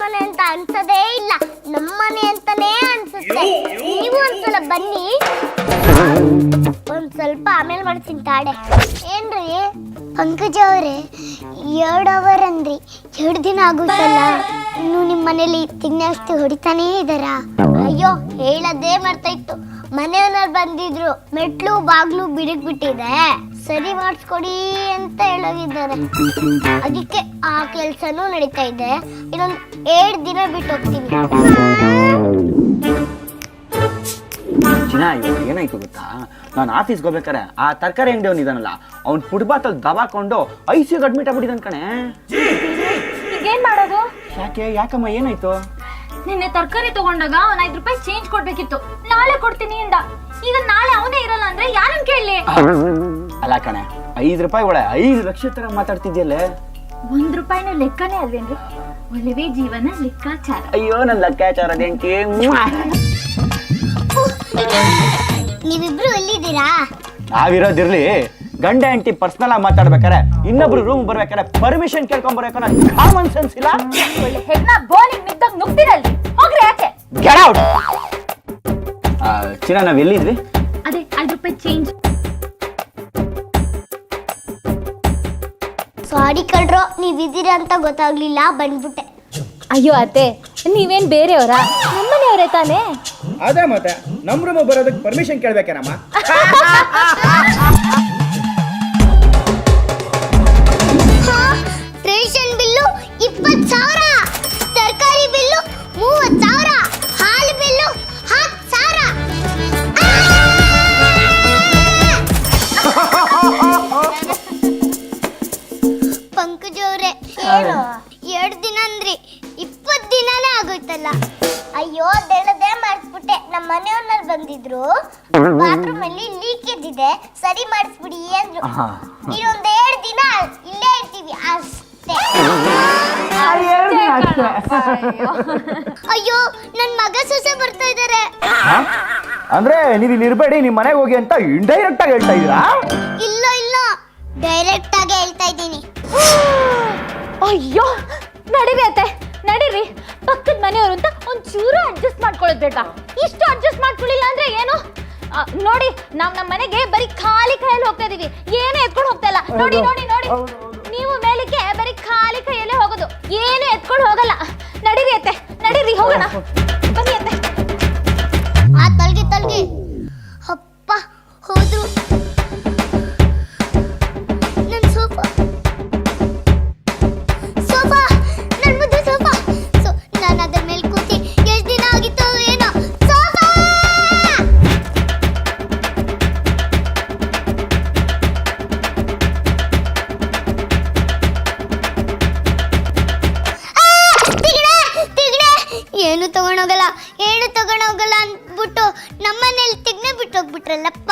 ಮನೆ ಅಂತ ಅನ್ಸದೇ ಇಲ್ಲ, ನಮ್ಮನೆ ಅಂತಾನೇ ಅನ್ಸುತ್ತೆ. ನೀವು ಒಂದ್ಸಲ ಬನ್ನಿ, ಒಂದ್ ಸ್ವಲ್ಪ ಆಮೇಲೆ ಮಾಡ್ತೀನಿ ತಾಡೆ. ಏನ್ರಿ ಪಂಕಜ ಅವರೇ, 2 ಅವರ್ ಅಂದ್ರಿ, 2 ದಿನ ಆಗುತ್ತಲ್ಲ, ಇನ್ನು ನಿಮ್ಮ ಮನೇಲಿ ತಿನ್ನಷ್ಟು ಹೊಡಿತಾನೇ ಇದ್ದಾರ? ಅಯ್ಯೋ ಹೇಳದೇ ಮರ್ತಾ ಇತ್ತು, ಮನೆಯವ್ರು ಬಂದಿದ್ರು, ಮೆಟ್ಲು ಬಾಗ್ಲು ಬಿಡಕ್ ಬಿಟ್ಟಿದೆ, ಸರಿ ಮಾಡಿಸ್ಕೊಡಿ ಅಂತ ಹೇಳೋಗಿದ್ದಾರೆ. ಅದಕ್ಕೆ ಆ ಕೆಲ್ಸನೂ ನಡೀತಾ ಇದೆ. ಇನ್ನೊಂದು 7 ದಿನ ಬಿಟ್ಟು ಹೋಗ್ತೀನಿ. ಚಿನ್ನ, ಇವಾಗ ಏನಾಯ್ತು ಗೊತ್ತಾ, ನಾನು ಆಫೀಸ್ಗೆ ಹೋಗ್ಬೇಕಾರೆ ಆ ತರಕಾರಿ ಅಂಗಡಿ ಅವನಿದಾನಲ್ಲ, ಅವ್ನು ಫುಟ್ಬಾತಲ್ಲಿ ದಬಾಕೊಂಡು ICUಗೆ ಅಡ್ಮಿಟ್ ಆಗ್ಬಿಟ್ಟಿದ್ದಾನೆ ಕಣೆ. ಈಗೇನ್ ಮಾಡೋದು? ಯಾಕಮ್ಮ ಏನಾಯ್ತು? ನಿನ್ನೆ ತರಕಾರಿ ತಗೊಂಡಾಗ ಅವ್ನು 5 ರೂಪಾಯಿ ಚೇಂಜ್ ಕೊಡ್ಬೇಕಿತ್ತು, ನಾಳೆ ಕೊಡ್ತೀನಿ ಅಂದ. ಈಗ ನಾಳೆ ಅವನೇ ಇರಲ್ಲ ಅಂದ್ರೆ ಯಾರನ್ನ ಕೇಳಲಿ? ಅಲ್ಲ ಕಣೆ, 5 ರೂಪಾಯಿ ಒಳ್ಳೆ 5 ಲಕ್ಷ ತರ ಮಾತಾಡ್ತಿದ್ಯಲ್ಲೇ. 1 ರೂಪಾಯಿನ ಲೆಕ್ಕನೇ ಅಲ್ವೇನ್ರಿ? ಒಲವೇ ಜೀವನ ಲೆಕ್ಕಾಚಾರ. ಅಯ್ಯೋ ನನ್ನ ಲೆಕ್ಕಾಚಾರ ಅದೇಂಟಿ. ನೀವಿಬ್ರು ಎಲ್ಲಿದ್ದೀರಾ? ನಾವಿರೋದಿರ್ಲಿ, ಗಂಡ ಹೆಂಡತಿ ಪರ್ಸನಲ್ ಆಗಿ ಮಾತಾಡ್ಬೇಕಾರೆ ಇನ್ನೊಬ್ರು ರೂಮ್ ಬರ್ಬೇಕಾರೆ ಪರ್ಮಿಷನ್ ಕೇಳ್ಕೊಂಡ್ ಬರ್ಬೇಕು, ಕಾಮನ್ ಸೆನ್ಸ್ ಇಲ್ಲ. ಒಳ್ಳೆ ಹೆಣ್ಣ ಬೋಲಿಂಗ್ ನಿಂತಾಗ ನುಗ್ತಿರಲ್ರಿ, ಹೋಗ್ರಿ ಆಚೆ. Get out. ಚಿನ್ನ, ನಾವ್ ಎಲ್ಲಿದ್ವಿ? ಅದೇ 5 ರೂಪಾಯಿ ಚೇಂಜ್. ಸಾರಿ ಕಣ್ರೋ, ನೀವಿದ್ದೀರಾ ಅಂತ ಗೊತ್ತಾಗ್ಲಿಲ್ಲ, ಬಂದ್ಬಿಟ್ಟೆ. ಅಯ್ಯೋ ಅತ್ತೆ, ನೀವೇನ್ ಬೇರೆಯವರ? ನಮ್ಮನೆಯವರೇ ತಾನೇ. ಅದೇ ಮತ್ತೆ ನಮ್ ರೂಮ್ ಬರೋದಕ್ಕೆ ಪರ್ಮಿಷನ್ ಕೇಳ್ಬೇಕೇನಮ್ಮ? ರೇಷನ್ ಬಿಲ್ಲು 20,000, ತರಕಾರಿ ಬಿಲ್ಲು 30,000, ಹಾಲು ಬಿಲ್ಲು 10,000. ಪಂಕಜ ಅವ್ರೆ, 2 ದಿನ ಅಂದ್ರಿ, 20 ದಿನಾನೇ ಆಗೋಯ್ತಲ್ಲ. ಅಯ್ಯೋ ದೇಳದೇ ಮಾಡಿಸ್ಬಿಟ್ಟೆ. ನಮ್ಮ ಮನೆಯವ್ರನ್ನ ಬಂದಿದ್ರು, ಬಾತ್ರೂಮ್ ಅಲ್ಲಿ ಲೀಕೇಜ್ ಇದೆ, ಸರಿ ಮಾಡಿಸ್ಬಿಡಿ ಅಂದ್ರು. ಇನ್ನೊಂದ್ 2 ದಿನ ಇಲ್ಲೇ ಇರ್ತೀವಿ ಅಷ್ಟೇ. ಅಯ್ಯೋ ನನ್ ಮಗ ಸೊಸೆ ಬರ್ತಾ ಇದಾರೆ. ಅಂದ್ರೆ ನೀವು ಇಲ್ಲಿ ಇರ್ಬೇಡಿ, ನಿಮ್ ಮನೆಗೆ ಹೋಗಿ ಅಂತ ಇಂಡೈರೆಕ್ಟ್ ಆಗಿ ಹೇಳ್ತಾ ಇದೀರಾ? ಇಲ್ಲ ಇಲ್ಲ, ಡೈರೆಕ್ಟ್ ಆಗಿ ಹೇಳ್ತಾ ಇದ್ದೀನಿ. ಅಯ್ಯೋ ನಡೀರಿ ಅತ್ತೆ, ನಡೀರಿ. ಪಕ್ಕದ ಮನೆಯವರು ಅಂತ ಒಂಚೂರು ಅಡ್ಜಸ್ಟ್ ಮಾಡ್ಕೊಳ್ಳೋದು ಬೇಡ? ಇಷ್ಟು ಅಡ್ಜಸ್ಟ್ ಮಾಡ್ಕೊಳ್ಳಿಲ್ಲ ಅಂದ್ರೆ ಏನು? ನೋಡಿ, ನಾವ್ ನಮ್ಮ ಮನೆಗೆ ಬರೀ ಖಾಲಿ ಕೈಯಲ್ಲಿ ಹೋಗ್ತಾ ಇದೀವಿ, ಏನು ಎತ್ಕೊಂಡು ಹೋಗ್ತಾ ಇಲ್ಲ. ನೋಡಿ ನೋಡಿ ನೋಡಿ, ನೀವು ಮೇಲಿಗೆ ಬರೀ ಖಾಲಿ ಕೈಯಲ್ಲೇ ಹೋಗೋದು, ಏನು ಎತ್ಕೊಂಡು ಹೋಗಲ್ಲ. ನಡೀರಿ ಅತ್ತೆ, ನಡೀರಿ, ಹೋಗೋಣ. ಬನ್ನಿ ಅತ್ತೆ. ಆ ತಲ್ಗಿ ಅಪ್ಪ ಹೋದ್ರು. ನನ್ ಸೋಫಾ ನನ್ ಮುದ್ದು ಸೋಫಾ. ನಾನು ಅದ್ರ ಮೇಲೆ ಕೂತಿ ಎಷ್ಟು ದಿನ ಆಗಿತ್ತು ಏನೋ. ಸೋಫಾ ಏನು ತಗೊಂಡೋಗಲ್ಲ ಅಂದ್ಬಿಟ್ಟು ನಮ್ಮನೇಲಿ ತಿಗ್ನೆ ಬಿಟ್ಟು ಹೋಗ್ಬಿಟ್ರಲ್ಲಪ್ಪ.